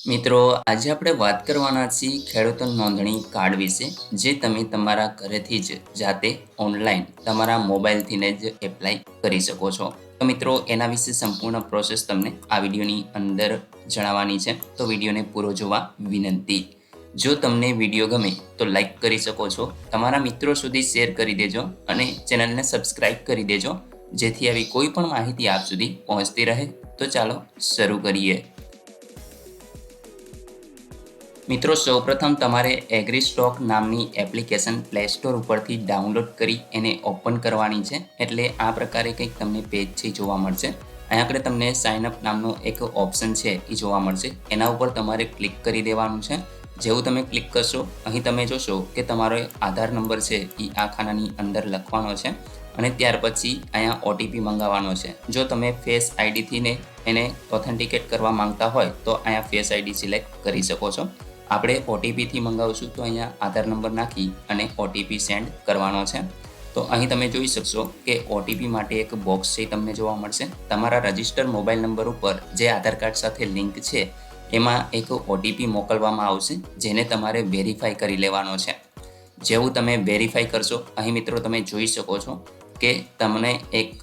મિત્રો, આજે આપણે વાત કરવાના છીએ ખેડૂત નોંધણી કાર્ડ વિશે, જે તમે તમારા ઘરેથી જ જાતે ઓનલાઈન તમારા મોબાઈલથી જ એપ્લાય કરી શકો છો. તો મિત્રો, એના વિશે સંપૂર્ણ પ્રોસેસ તમને આ વિડીયોની અંદર જણાવવાની છે, તો વિડીયોને પૂરો જોવા વિનંતી. જો તમને વિડીયો ગમે તો લાઈક કરી શકો છો, તમારા મિત્રો સુધી શેર કરી દેજો અને ચેનલને સબસ્ક્રાઈબ કરી દેજો, જેથી આવી કોઈ પણ માહિતી આપ સુધી પહોંચતી રહે. તો ચાલો શરૂ કરીએ. મિત્રો, સૌપ્રથમ તમારે એગ્રી સ્ટોક નામની એપ્લિકેશન પ્લે સ્ટોર ઉપરથી ડાઉનલોડ કરી એને ઓપન કરવાની છે. એટલે આ પ્રકારે કંઈક તમને પેજ છે જોવા મળશે. અહીંયા આગળ તમને સાઇન અપ નામનો એક ઓપ્શન છે એ જોવા મળશે. એના ઉપર તમારે ક્લિક કરી દેવાનું છે. જેવું તમે ક્લિક કરશો, અહીં તમે જોશો કે તમારો આધાર નંબર છે એ આ ખાનાની અંદર લખવાનો છે અને ત્યાર પછી અહીંયા ઓટીપી મંગાવવાનો છે. જો તમે ફેસ આઈડીથી ને એને ઓથેન્ટિકેટ કરવા માંગતા હોય તો અહીંયા ફેસ આઈડી સિલેક્ટ કરી શકો છો. આપણે ઓટીપીથી મંગાવશું તો અહીંયા આધાર નંબર નાખી અને ઓટીપી સેન્ડ કરવાનો છે. તો અહીં તમે જોઈ શકશો કે ઓટીપી માટે એક બોક્સ છે તમને જોવા મળશે. તમારા રજિસ્ટર મોબાઈલ નંબર ઉપર જે આધાર કાર્ડ સાથે લિંક છે એમાં એક ઓટીપી મોકલવામાં આવશે, જેને તમારે વેરીફાઈ કરી લેવાનો છે. જેવું તમે વેરીફાઈ કરશો, અહીં મિત્રો તમે જોઈ શકો છો કે તમને એક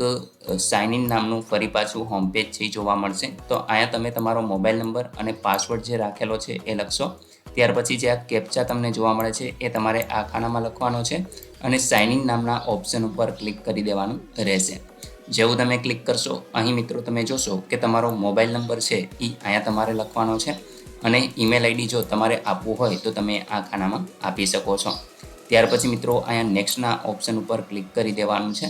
સાઇન ઇન નામનું ફરી પાછું હોમ પેજ છે જોવા મળશે. તો અહીંયા તમે તમારો મોબાઈલ નંબર અને પાસવર્ડ જે રાખેલો છે એ લખશો. ત્યાર પછી જે આ કેપ્ચા તમને જોવા મળે છે એ તમારે આ ખાનામાં લખવાનો છે અને સાઇન ઇન નામના ઓપ્શન ઉપર ક્લિક કરી દેવાનું રહેશે. જેવું તમે ક્લિક કરશો, અહીં મિત્રો તમે જોશો કે તમારો મોબાઈલ નંબર છે એ અહીંયા તમારે લખવાનો છે અને ઈમેલ આઈડી જો તમારે આપવું હોય તો તમે આ ખાનામાં આપી શકો છો. ત્યાર પછી મિત્રો અહીંયા નેક્સ્ટના ઓપ્શન ઉપર ક્લિક કરી દેવાનું છે.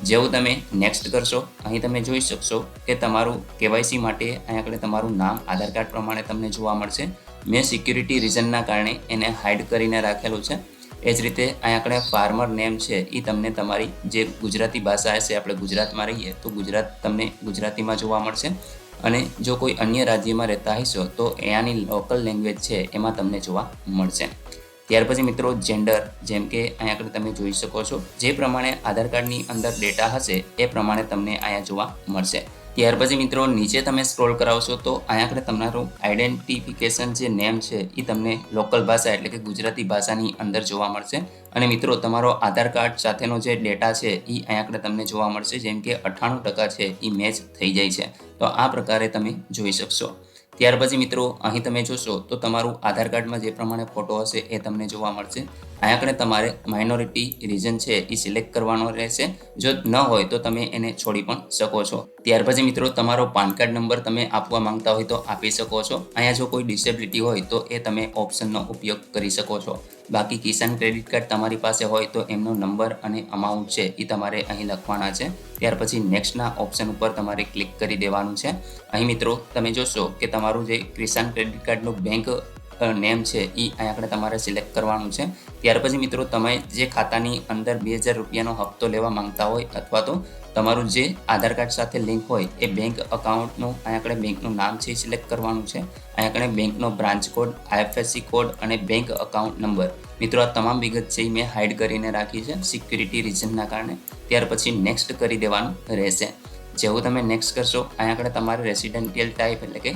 જેવું તમે નેક્સ્ટ કરશો, અહીં તમે જોઈ શકશો કે તમારું કેવાયસી માટે અહીંયા આગળ તમારું નામ આધાર કાર્ડ પ્રમાણે તમને જોવા મળશે. મેં સિક્યુરિટી રીઝનના કારણે એને હાઇડ કરીને રાખેલું છે. એ જ રીતે અહીંયા આગળ ફાર્મર નેમ છે એ તમને તમારી જે ગુજરાતી ભાષા હશે, આપણે ગુજરાતમાં રહીએ તો ગુજરાત તમને ગુજરાતીમાં જોવા મળશે અને જો કોઈ અન્ય રાજ્યમાં રહેતા હશો તો અહીંયાની લોકલ લેંગ્વેજ છે એમાં તમને જોવા મળશે. ત્યાર પછી મિત્રો જેન્ડર, જેમ કે અહીંયા આગળ તમે જોઈ શકો છો જે પ્રમાણે આધાર કાર્ડની અંદર ડેટા હશે એ પ્રમાણે તમને અહીંયા જોવા મળશે. ત્યાર પછી મિત્રો નીચે તમે સ્ક્રોલ કરાવશો તો અહીંયા આગળ તમારું આઈડેન્ટિફિકેશન જે નેમ છે એ તમને લોકલ ભાષા એટલે કે ગુજરાતી ભાષાની અંદર જોવા મળશે. અને મિત્રો તમારો આધાર કાર્ડ સાથેનો જે ડેટા છે એ અહીંયા આગળ તમને જોવા મળશે, જેમ કે 98% છે એ મેચ થઈ જાય છે. તો આ પ્રકારે તમે જોઈ શકશો. ત્યાર પછી મિત્રો અહીં તમે જોશો તો તમારું આધાર કાર્ડમાં જે પ્રમાણે ફોટો હશે એ તમને જોવા મળશે. અહીંયા આગળ તમારે માઇનોરિટી રીજન છે એ સિલેક્ટ કરવાનો રહેશે. જો ન હોય તો તમે એને છોડી પણ શકો છો. ત્યાર પછી મિત્રો તમારો પાન કાર્ડ નંબર તમે આપવા માંગતા હોય તો આપી શકો છો. અહીંયા જો કોઈ ડિસેબિલિટી હોય તો એ તમે ઓપ્શનનો ઉપયોગ કરી શકો છો. બાકી કિસાન ક્રેડિટ કાર્ડ તમારી પાસે હોય તો એમનો નંબર અને અમાઉન્ટ છે એ તમારે અહીં લખવાના છે. ત્યાર પછી નેક્સ્ટના ઓપ્શન ઉપર તમારે ક્લિક કરી દેવાનું છે. અહીં મિત્રો તમે જોશો કે તમારું જે કિસાન ક્રેડિટ કાર્ડનું બેંક નેમ છે એ અહીંયા આગળ તમારે સિલેક્ટ કરવાનું છે. ત્યાર પછી મિત્રો તમે જે ખાતાની અંદર 2000 રૂપિયાનો હપ્તો લેવા માંગતા હોય અથવા તો તમારું જે આધાર કાર્ડ સાથે લિંક હોય એ બેંક અકાઉન્ટનું અહીંયા આગળ બેંકનું નામ છે એ સિલેક્ટ કરવાનું છે. અહીંયા આગળ બેંકનો બ્રાન્ચ કોડ, આઈએફએસસી કોડ અને બેંક અકાઉન્ટ નંબર. મિત્રો આ તમામ વિગત છે એ મેં હાઇડ કરીને રાખી છે સિક્યુરિટી રીઝનના કારણે. ત્યાર પછી નેક્સ્ટ કરી દેવાનું રહેશે. જેવું તમે નેક્સ્ટ કરશો, અહીંયા આગળ તમારે રેસિડેન્ટિયલ ટાઈપ એટલે કે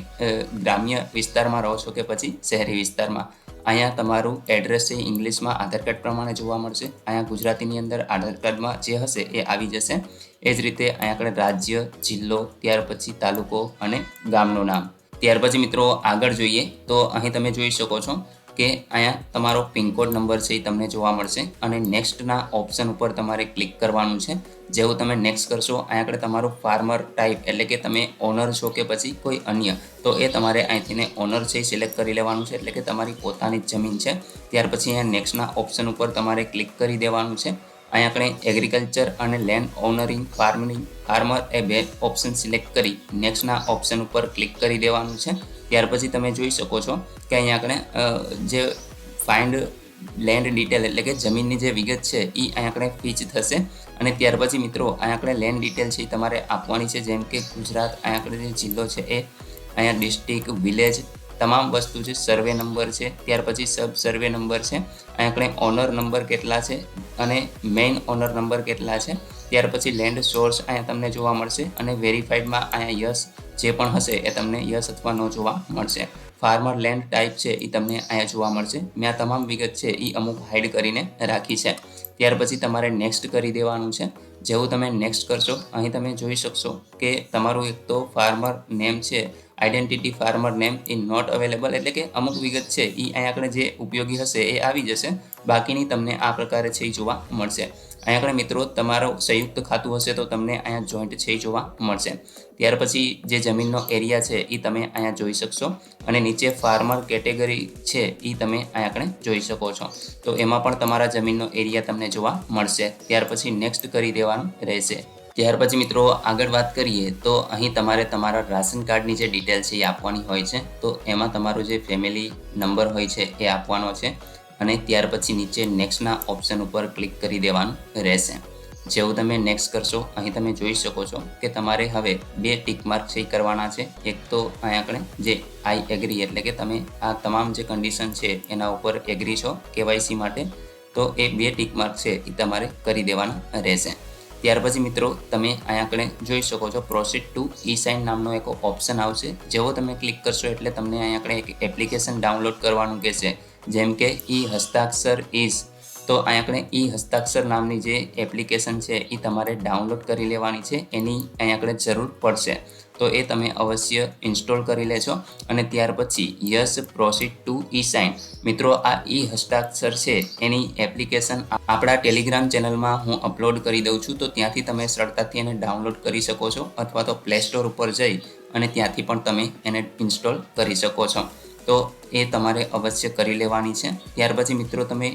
ગ્રામ્ય વિસ્તારમાં રહો છો કે પછી શહેરી વિસ્તારમાં, અહીંયા તમારું એડ્રેસ છે ઇંગ્લિશમાં આધાર કાર્ડ પ્રમાણે જોવા મળશે. અહીંયા ગુજરાતીની અંદર આધાર કાર્ડમાં જે હશે એ આવી જશે. એ જ રીતે અહીંયા આગળ રાજ્ય, જિલ્લો, ત્યાર પછી તાલુકો અને ગામનું નામ. ત્યાર પછી મિત્રો આગળ જોઈએ તો અહીં તમે જોઈ શકો છો કે અહીંયા તમારો પિનકોડ નંબર છે એ તમને જોવા મળશે અને નેક્સ્ટના ઓપ્શન ઉપર તમારે ક્લિક કરવાનું છે. જેવું તમે નેક્સ્ટ કરશો, અહીંયા આગળ તમારું ફાર્મર ટાઈપ એટલે કે તમે ઓનર છો કે પછી કોઈ અન્ય, તો એ તમારે અહીંથી ઓનર છે એ સિલેક્ટ કરી લેવાનું છે, એટલે કે તમારી પોતાની જ જમીન છે. ત્યાર પછી અહીંયા નેક્સ્ટના ઓપ્શન ઉપર તમારે ક્લિક કરી દેવાનું છે. અહીંયા આપણે એગ્રીકલ્ચર અને લેન્ડ ઓનરિંગ ફાર્મર એ બે ઓપ્શન સિલેક્ટ કરી નેક્સ્ટના ઓપ્શન ઉપર ક્લિક કરી દેવાનું છે. ત્યાર પછી તમે જોઈ શકો છો કે અહીંયા આપણે જે ફાઇન્ડ લેન્ડ ડિટેલ એટલે કે જમીનની જે વિગત છે એ અહીંયા આપણે ફીચ થશે. અને ત્યાર પછી મિત્રો અહીંયા આપણે લેન્ડ ડિટેલ છે એ તમારે આપવાની છે, જેમ કે ગુજરાત, અહીંયા આપણે જે જિલ્લો છે એ, અહીંયા ડિસ્ટ્રિક્ટ, વિલેજ, તમામ વસ્તુ છે, સર્વે નંબર છે, ત્યાર પછી સબ સર્વે નંબર છે, અહીંયા આપણે ઓનર નંબર કેટલા છે અને મેઇન ઓનર નંબર કેટલા છે. ત્યાર પછી લેન્ડ સોર્સ અહીંયા તમને જોવા મળશે અને વેરીફાઈડમાં અહીંયા યસ જે પણ હશે એ તમને યસ અથવા નો જોવા મળશે. ફાર્મર લેન્ડ ટાઈપ છે એ તમને અહીંયા જોવા મળશે. મેં આ તમામ વિગત છે એ અમુક હાઈડ કરીને રાખી છે. ત્યાર પછી તમારે નેક્સ્ટ કરી દેવાનું છે. જેવું તમે નેક્સ્ટ કરશો અહીં તમે જોઈ શકશો કે તમારું એક તો ફાર્મર નેમ છે, આઈડેન્ટિટી ફાર્મર નેમ એ નોટ અવેલેબલ, એટલે કે અમુક વિગત છે એ અહીં આગળ જે ઉપયોગી હશે એ આવી જશે, બાકીની તમને આ પ્રકારે છે એ જોવા મળશે. અહીંયા આગળ મિત્રો તમારો સંયુક્ત ખાતું હશે તો તમને અહીંયા જોઈન્ટ છે એ જોવા મળશે. ત્યાર પછી જે જમીનનો એરિયા છે એ તમે અહીંયા જોઈ શકશો અને નીચે ફાર્મર કેટેગરી છે એ તમે અહીંયા આગળ જોઈ શકો છો. તો એમાં પણ તમારા જમીનનો એરિયા તમને જોવા મળશે. ત્યાર પછી નેક્સ્ટ કરી દેવાનું રહેશે. ત્યાર પછી મિત્રો આગળ વાત કરીએ તો અહીં તમારે તમારા રાશન કાર્ડની જે ડિટેલ છે એ આપવાની હોય છે. તો એમાં તમારો જે ફેમિલી નંબર હોય છે એ આપવાનો છે અને ત્યાર પછી નીચે નેક્સ્ટના ઓપ્શન ઉપર ક્લિક કરી દેવાનું રહેશે. જેવું તમે નેક્સ્ટ કરશો અહીં તમે જોઈ શકો છો કે તમારે હવે 2 ટિક માર્ક છે કરવાના છે. એક તો અહીંયા આગળ જે આઈ એગ્રી, એટલે કે તમે આ તમામ જે કન્ડિશન છે એના ઉપર એગ્રી છો KYC માટે, તો એ 2 ટિક માર્ક છે એ તમારે કરી દેવાના રહેશે. ત્યાર પછી મિત્રો તમે અહીંયા આગળ જોઈ શકો છો પ્રોસીડ ટુ ઈ સાઇન નામનો એક ઓપ્શન આવશે. જેવો તમે ક્લિક કરશો એટલે તમને અહીંયા આગળ એક એપ્લિકેશન ડાઉનલોડ કરવાનું કહેશે, જેમ કે ઈ હસ્તાક્ષર ઇઝ. તો અહીંયા આગળ ઈ હસ્તાક્ષર નામની જે એપ્લિકેશન છે એ તમારે ડાઉનલોડ કરી લેવાની છે, એની અહીંયા આગળ જરૂર પડશે. તો એ તમે અવશ્ય ઇન્સ્ટોલ કરી લેજો અને ત્યાર પછી yes proceed to e sign. મિત્રો આ ઈ હસ્તાક્ષર છે એની એપ્લિકેશન આપણા ટેલિગ્રામ ચેનલમાં હું અપલોડ કરી દઉં છું, તો ત્યાંથી તમે સરળતાથી એને ડાઉનલોડ કરી શકો છો અથવા તો પ્લે સ્ટોર ઉપર જઈ અને ત્યાંથી પણ તમે એને ઇન્સ્ટોલ કરી શકો છો. તો એ તમારે અવશ્ય કરી લેવાની છે. ત્યાર પછી મિત્રો તમે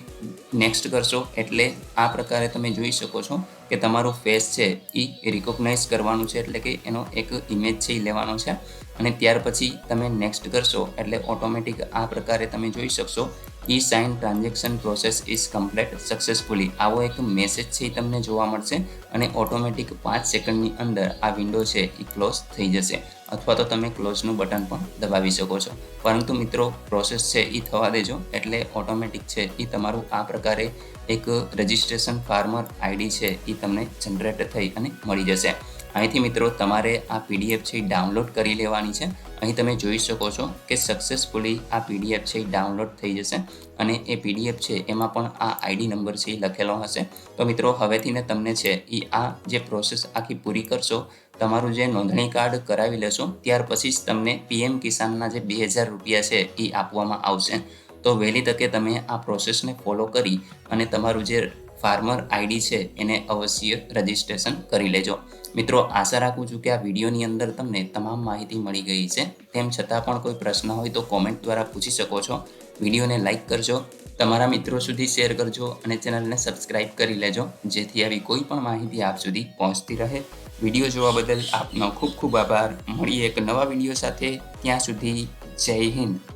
નેક્સ્ટ કરશો એટલે આ પ્રકારે તમે જોઈ શકો છો કે તમારું ફેસ છે એ રિકોગ્નાઇઝ કરવાનું છે, એટલે કે એનો એક ઇમેજ છે એ લેવાનો છે અને ત્યાર પછી તમે નેક્સ્ટ કરશો એટલે ઓટોમેટિક આ પ્રકારે તમે જોઈ શકશો e sign transaction process is complete successfully. આવો એક મેસેજ છે એ તમને જોવા મળશે અને ઓટોમેટિક 5 સેકન્ડની અંદર આ વિન્ડો છે એ ક્લોઝ થઈ જશે અથવા તો તમે ક્લોઝનું બટન પણ દબાવી શકો છો. પરંતુ મિત્રો પ્રોસેસ છે એ થવા દેજો એટલે ઓટોમેટિક છે એ તમારું આ પ્રકારે એક રજિસ્ટ્રેશન ફાર્મર આઈડી છે એ તમને જનરેટ થઈ અને મળી જશે. અહીંથી મિત્રો તમારે આ PDF છે એ ડાઉનલોડ કરી લેવાની છે. અહીં તમે જોઈ શકો છો કે સક્સેસફુલી આ PDF છે એ ડાઉનલોડ થઈ જશે અને એ PDF છે એમાં પણ આ આઈડી નંબર છે એ લખેલો હશે. તો મિત્રો હવેથીને તમને છે એ આ જે પ્રોસેસ આખી પૂરી કરશો, તમારું જે નોંધણી કાર્ડ કરાવી લેશો ત્યાર પછી જ તમને PM કિસાનના જે 2000 રૂપિયા છે એ આપવામાં આવશે. તો વહેલી તકે તમે આ પ્રોસેસને ફોલો કરી અને તમારું જે ફાર્મર આઈડી છે એને અવશ્ય રજિસ્ટ્રેશન કરી લેજો. મિત્રો આશા રાખું છું કે આ વિડીયોની અંદર તમને તમામ માહિતી મળી ગઈ છે. તેમ છતાં પણ કોઈ પ્રશ્ન હોય તો કોમેન્ટ દ્વારા પૂછી શકો છો. વિડીયોને લાઇક કરજો, તમારા મિત્રો સુધી શેર કરજો અને ચેનલને સબસ્ક્રાઇબ કરી લેજો, જેથી આવી કોઈ પણ માહિતી આપ સુધી પહોંચતી રહે. વિડીયો જોવા બદલ આપનો ખૂબ ખૂબ આભાર. મળીએ એક નવા વિડીયો સાથે. ત્યાં સુધી જય હિન્દ.